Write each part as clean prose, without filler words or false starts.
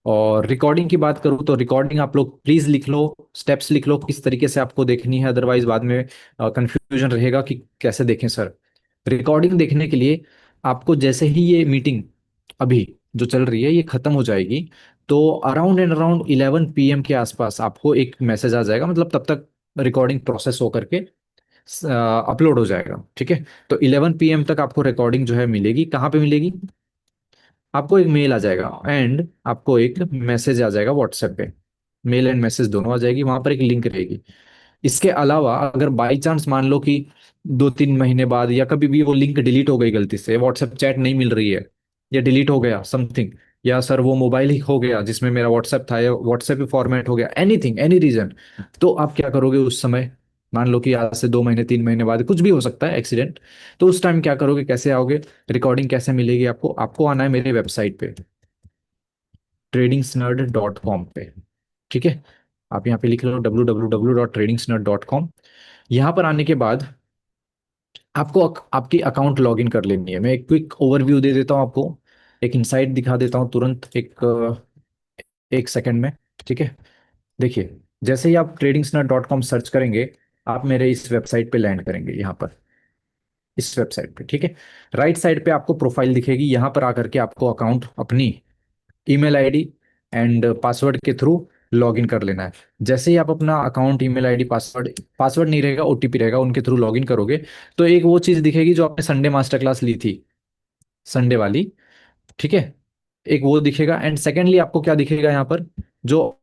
और रिकॉर्डिंग की बात करूँ तो रिकॉर्डिंग आप लोग प्लीज लिख लो, स्टेप्स लिख लो किस तरीके से आपको देखनी है, अदरवाइज बाद में कंफ्यूजन रहेगा कि कैसे देखें सर। रिकॉर्डिंग देखने के लिए आपको जैसे ही ये मीटिंग अभी जो चल रही है ये खत्म हो जाएगी, तो अराउंड एंड अराउंड 11 PM के आसपास आपको एक मैसेज आ जाएगा, मतलब तब तक रिकॉर्डिंग प्रोसेस हो करके अपलोड हो जाएगा, ठीक है। तो 11 PM तक आपको रिकॉर्डिंग जो है मिलेगी, कहाँ पे मिलेगी? आपको एक मेल आ जाएगा एंड आपको एक मैसेज आ जाएगा व्हाट्सएप पे। मेल एंड मैसेज दोनों आ जाएगी, वहां पर एक लिंक रहेगी। इसके अलावा अगर बाई चांस मान लो कि 2-3 महीने बाद या कभी भी वो लिंक डिलीट हो गई, गलती से व्हाट्सएप चैट नहीं मिल रही है या डिलीट हो गया समथिंग, या सर वो मोबाइल ही खो गया जिसमें मेरा व्हाट्सएप था या व्हाट्सएप ही फॉर्मेट हो गया, एनीथिंग एनी रीजन, तो आप क्या करोगे उस समय? मान लो कि आज से 2 महीने 3 महीने बाद कुछ भी हो सकता है एक्सीडेंट, तो उस टाइम क्या करोगे, कैसे आओगे? रिकॉर्डिंग कैसे मिलेगी आपको? आपको आना है मेरे वेबसाइट पे tradingsnerd.com पे, ठीक है। आप यहाँ पे लिख लो www.tradingsnerd.com। यहाँ पर आने के बाद आपको आपकी अकाउंट लॉगिन कर लेनी है। मैं एक क्विक ओवरव्यू दे देता हूँ आपको, एक इंसाइट दिखा देता हूँ तुरंत, एक सेकंड में, ठीक है। देखिए, जैसे ही आप tradingsnerd.com सर्च करेंगे, आप मेरे इस वेबसाइट पे लैंड करेंगे, यहाँ पर इस वेबसाइट पे, ठीक है। राइट साइड पे आपको प्रोफाइल दिखेगी, यहाँ पर आकर के आपको अकाउंट अपनी ईमेल आईडी एंड पासवर्ड के थ्रू लॉगिन कर लेना है। जैसे ही आप अपना account, email ID, password, password नहीं रहेगा, ओटीपी रहेगा, उनके थ्रू लॉगिन करोगे, तो एक वो चीज दिखेगी जो आपने संडे मास्टर क्लास ली थी, संडे वाली, ठीक है। एक वो दिखेगा एंड सेकेंडली आपको क्या दिखेगा यहाँ पर, जो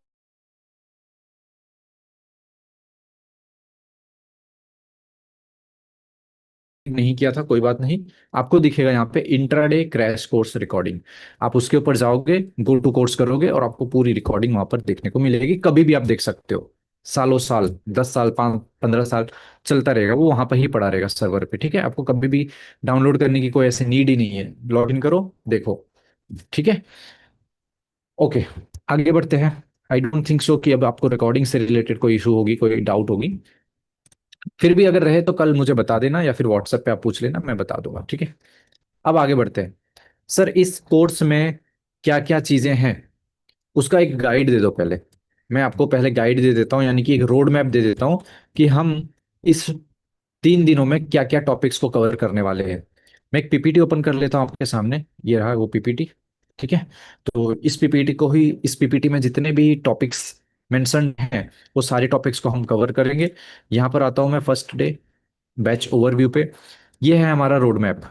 नहीं किया था कोई बात नहीं, आपको दिखेगा यहाँ पे इंट्राडे क्रैश कोर्स रिकॉर्डिंग। आप उसके ऊपर जाओगे, गो टू कोर्स करोगे और आपको पूरी रिकॉर्डिंग वहां पर देखने को मिलेगी, कभी भी आप देख सकते हो। सालों साल, 10 साल, 5-15 साल चलता रहेगा वो, वहां पर ही पड़ा रहेगा सर्वर पे, ठीक है। आपको कभी भी डाउनलोड करने की कोई ऐसी नीड ही नहीं है, लॉग इन करो, देखो, ठीक है। ओके, आगे बढ़ते हैं। आई डोंट थिंक सो कि अब आपको रिकॉर्डिंग से रिलेटेड कोई इशू होगी, कोई डाउट होगी। फिर भी अगर रहे तो कल मुझे बता देना या फिर व्हाट्सएप पे आप पूछ लेना, मैं बता दूंगा, ठीक है। अब आगे बढ़ते हैं। सर इस कोर्स में क्या क्या चीजें हैं, उसका एक गाइड दे दो पहले। मैं आपको पहले गाइड दे देता हूँ, यानी कि एक रोड मैप दे देता हूँ कि हम इस 3 दिनों में क्या क्या टॉपिक्स को कवर करने वाले हैं। मैं एक पीपीटी ओपन कर लेता हूँ आपके सामने, ये रहा वो पीपीटी, ठीक है। तो इस पीपीटी में जितने भी टॉपिक्स मेंशन हैं वो सारे टॉपिक्स को हम कवर करेंगे। यहाँ पर आता हूँ मैं फर्स्ट डे बैच ओवरव्यू पे। ये है हमारा रोड मैप,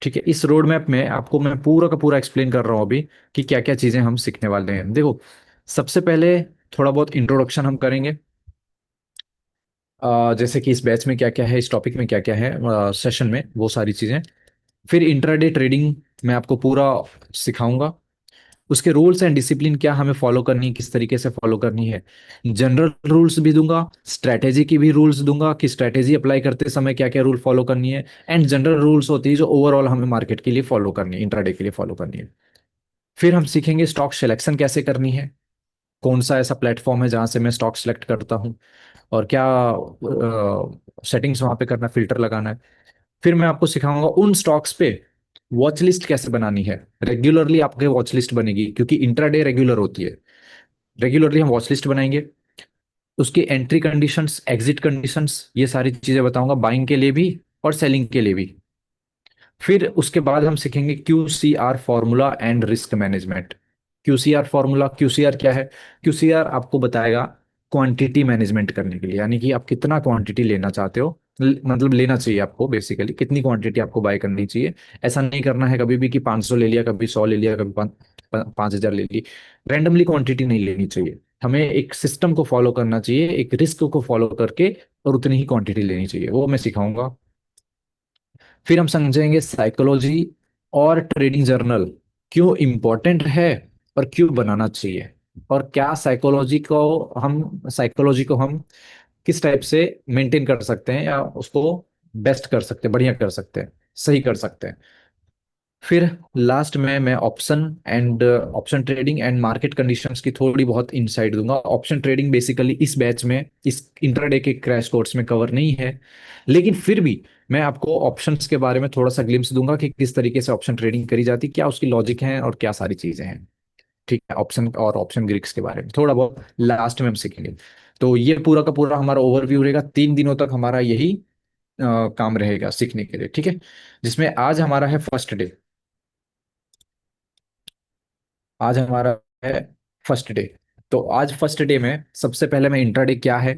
ठीक है। इस रोड मैप में आपको मैं पूरा का पूरा एक्सप्लेन कर रहा हूँ अभी कि क्या क्या चीजें हम सीखने वाले हैं। देखो, सबसे पहले थोड़ा बहुत इंट्रोडक्शन हम करेंगे, जैसे कि इस बैच में क्या क्या है, इस टॉपिक में क्या क्या है, सेशन में वो सारी चीजें। फिर इंट्राडे ट्रेडिंग मैं आपको पूरा सिखाऊंगा, उसके रूल्स एंड डिसिप्लिन क्या हमें फॉलो करनी है, किस तरीके से फॉलो करनी है। जनरल रूल्स भी दूंगा, स्ट्रैटेजी की भी रूल्स दूंगा कि स्ट्रैटेजी अप्लाई करते समय क्या क्या रूल फॉलो करनी है, एंड जनरल रूल्स होती है जो ओवरऑल हमें मार्केट के लिए फॉलो करनी है, इंट्राडे के लिए फॉलो करनी है। फिर हम सीखेंगे स्टॉक सिलेक्शन कैसे करनी है, कौन सा ऐसा प्लेटफॉर्म है जहां से मैं स्टॉक सेलेक्ट करता हूँ और क्या सेटिंग्स वहां पे करना, फिल्टर लगाना है। फिर मैं आपको सिखाऊंगा उन स्टॉक्स पे वॉच लिस्ट कैसे बनानी है। रेगुलरली आपके वॉच लिस्ट बनेगी क्योंकि इंट्राडे रेगुलर होती है, रेगुलरली हम वॉच लिस्ट बनाएंगे। उसकी एंट्री कंडीशंस, एग्जिट कंडीशंस, ये सारी चीजें बताऊंगा, बाइंग के लिए भी और सेलिंग के लिए भी। फिर उसके बाद हम सीखेंगे Q C R formula and risk management. Q C R formula, Q C R क्या है? क्यू सी आर आपको बताएगा क्वांटिटी मैनेजमेंट करने के लिए, यानी कि आप कितना क्वांटिटी लेना चाहते हो, मतलब लेना चाहिए आपको, बेसिकली कितनी क्वांटिटी आपको बाय करनी चाहिए। ऐसा नहीं करना है कभी भी कि 500 ले लिया, कभी 100 ले लिया, कभी 5,000 ले ली। रैंडमली क्वांटिटी नहीं लेनी चाहिए, हमें एक सिस्टम को फॉलो करना चाहिए, एक रिस्क को फॉलो करके, और उतनी ही क्वांटिटी लेनी चाहिए, वो मैं सिखाऊंगा। फिर हम समझेंगे साइकोलॉजी और ट्रेडिंग जर्नल क्यों इंपॉर्टेंट है और क्यों बनाना चाहिए, और क्या साइकोलॉजी को हम किस टाइप से मेंटेन कर सकते हैं या उसको बेस्ट कर सकते हैं, बढ़िया कर सकते हैं, सही कर सकते हैं। फिर लास्ट में मैं option trading and market conditions की थोड़ी बहुत इनसाइट दूंगा। ऑप्शन ट्रेडिंग बेसिकली इस बैच में, इस इंट्राडे के क्रैश कोर्स में कवर नहीं है, लेकिन फिर भी मैं आपको ऑप्शंस के बारे में थोड़ा सा ग्लिम्स दूंगा कि किस तरीके से ऑप्शन ट्रेडिंग करी जाती, क्या उसकी लॉजिक है और क्या सारी चीजें हैं। ठीक है, ऑप्शन और ऑप्शन ग्रीक्स के बारे में थोड़ा बहुत लास्ट में हम सीखेंगे। तो ये पूरा का पूरा हमारा ओवरव्यू रहेगा, 3 दिनों तक हमारा यही काम रहेगा सीखने के लिए, ठीक है। जिसमें आज हमारा है फर्स्ट डे। आज हमारा है फर्स्ट डे। तो आज फर्स्ट डे में सबसे पहले मैं इंट्राडे क्या है,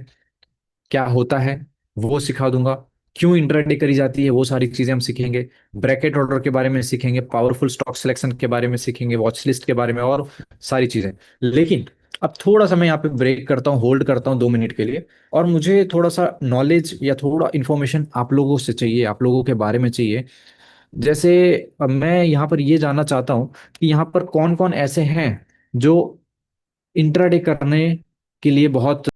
क्या होता है, वो सिखा दूंगा। क्यों इंट्राडे करी जाती है वो सारी चीजें हम सीखेंगे। ब्रैकेट ऑर्डर के बारे में सीखेंगे, पावरफुल स्टॉक सिलेक्शन के बारे में सीखेंगे, वॉच लिस्ट के बारे में और सारी चीजें। लेकिन अब थोड़ा सा मैं यहाँ पे ब्रेक करता हूँ, होल्ड करता हूँ 2 मिनट के लिए। और मुझे थोड़ा सा नॉलेज या थोड़ा इन्फॉर्मेशन आप लोगों से चाहिए, आप लोगों के बारे में चाहिए। जैसे अब मैं यहाँ पर ये जानना चाहता हूँ कि यहाँ पर कौन कौन ऐसे हैं जो इंट्राडे करने के लिए बहुत